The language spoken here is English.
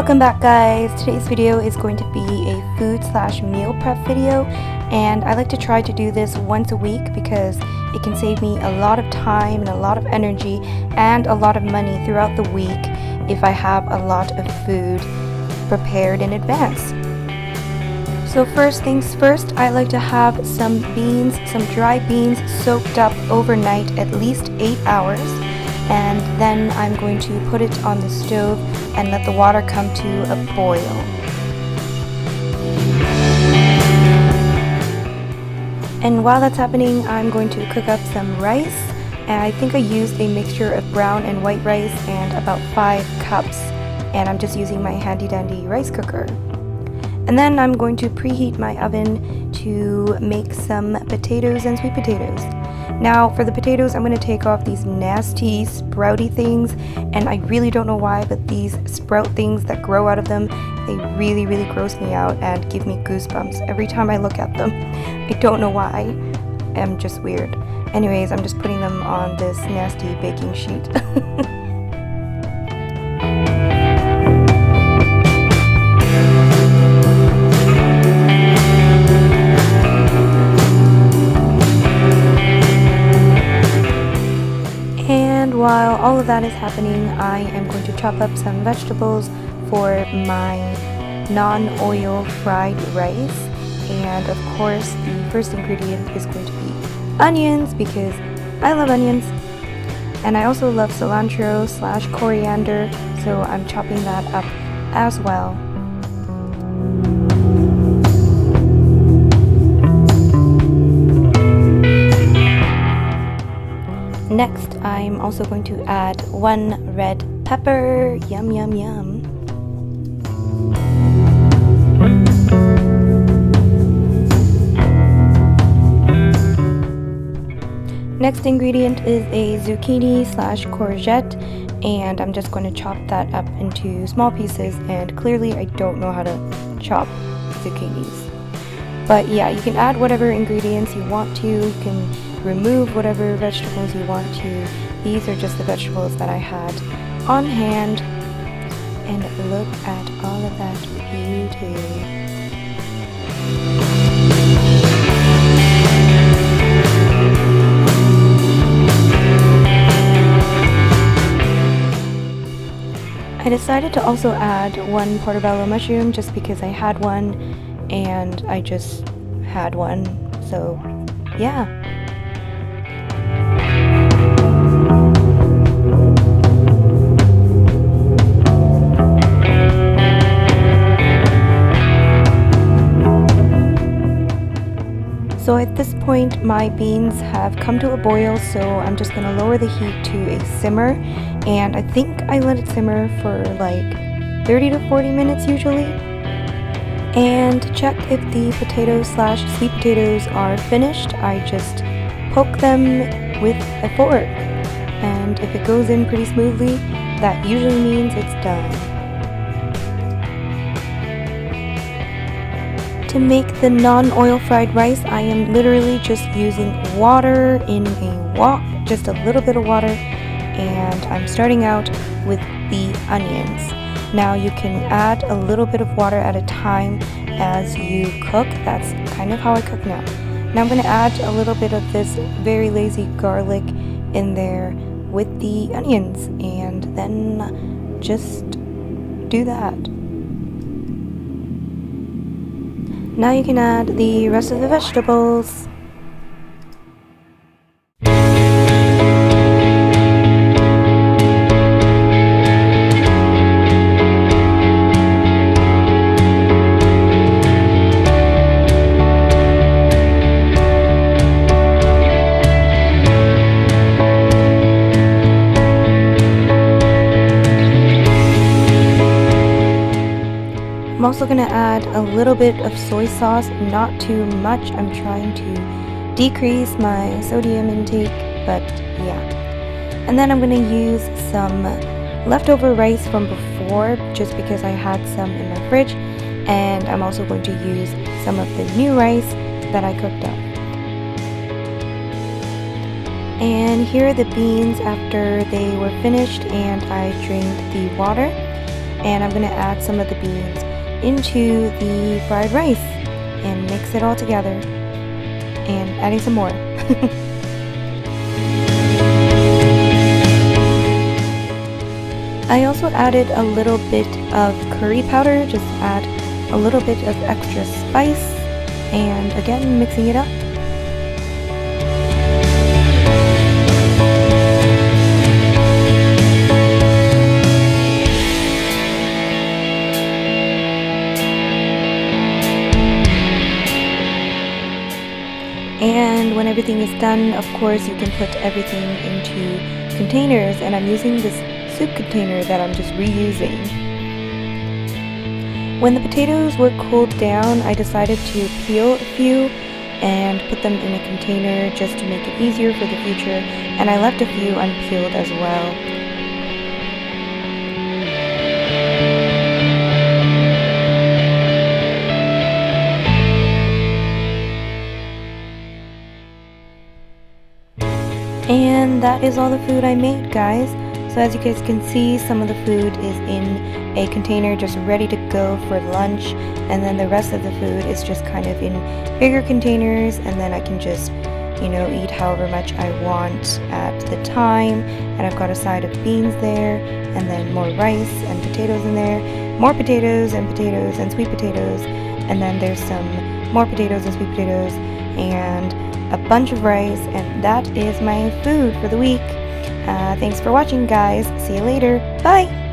Welcome back, guys. Today's video is going to be a food slash meal prep video, and I like to try to do this once a week because it can save me a lot of time and a lot of energy and a lot of money throughout the week if I have a lot of food prepared in advance. So first things first, I like to have some beans, some dry beans soaked up overnight at least 8 hours. And then I'm going to put it on the stove and let the water come to a boil. And while that's happening, I'm going to cook up some rice. And I think I used a mixture of brown and white rice and about 5 cups. And I'm just using my handy dandy rice cooker. And then I'm going to preheat my oven to make some potatoes and sweet potatoes. Now for the potatoes, I'm going to take off these nasty sprouty things, and I really don't know why, but these sprout things that grow out of them, they really gross me out and give me goosebumps every time I look at them. I don't know why. I'm just weird. Anyways, I'm just putting them on this nasty baking sheet. While all of that is happening, I am going to chop up some vegetables for my non-oil fried rice. And of course, the first ingredient is going to be onions because I love onions. And I also love cilantro slash coriander, so I'm chopping that up as well. Next, I'm also going to add 1 red pepper. Yum, yum, yum. Next ingredient is a zucchini slash courgette, and I'm just going to chop that up into small pieces, and clearly I don't know how to chop zucchinis. But yeah, you can add whatever ingredients you want to. You can remove whatever vegetables you want to. These are just the vegetables that I had on hand, and look at all of that beauty. I decided to also add 1 portobello mushroom just because I had one and I just had one, so yeah. So at this point, my beans have come to a boil, so I'm just going to lower the heat to a simmer, and I think I let it simmer for like 30 to 40 minutes usually. And to check if the potatoes slash sweet potatoes are finished, I just poke them with a fork, and if it goes in pretty smoothly, that usually means it's done. To make the non-oil fried rice, I am literally just using water in a wok, just a little bit of water, and I'm starting out with the onions. Now you can add a little bit of water at a time as you cook. That's kind of how I cook now. Now I'm going to add a little bit of this very lazy garlic in there with the onions, and then just do that. Now you can add the rest of the vegetables. I'm also going to add a little bit of soy sauce, not too much. I'm trying to decrease my sodium intake, but yeah. And then I'm going to use some leftover rice from before, just because I had some in my fridge. And I'm also going to use some of the new rice that I cooked up. And here are the beans after they were finished and I drained the water. and I'm going to add some of the beans into the fried rice and mix it all together, and adding some more. I also added a little bit of curry powder, just add a little bit of extra spice, and again mixing it up. And when everything is done, of course, you can put everything into containers, and I'm using this soup container that I'm just reusing. When the potatoes were cooled down, I decided to peel a few and put them in a container just to make it easier for the future, and I left a few unpeeled as well. And that is all the food I made, guys. So as you guys can see, some of the food is in a container just ready to go for lunch, and then the rest of the food is just kind of in bigger containers, and then I can just, you know, eat however much I want at the time. And I've got a side of beans there, and then more rice and potatoes in there, more potatoes and sweet potatoes, and then there's some more potatoes and sweet potatoes, and a bunch of rice, and that is my food for the week. Thanks for watching, guys. See you later. Bye!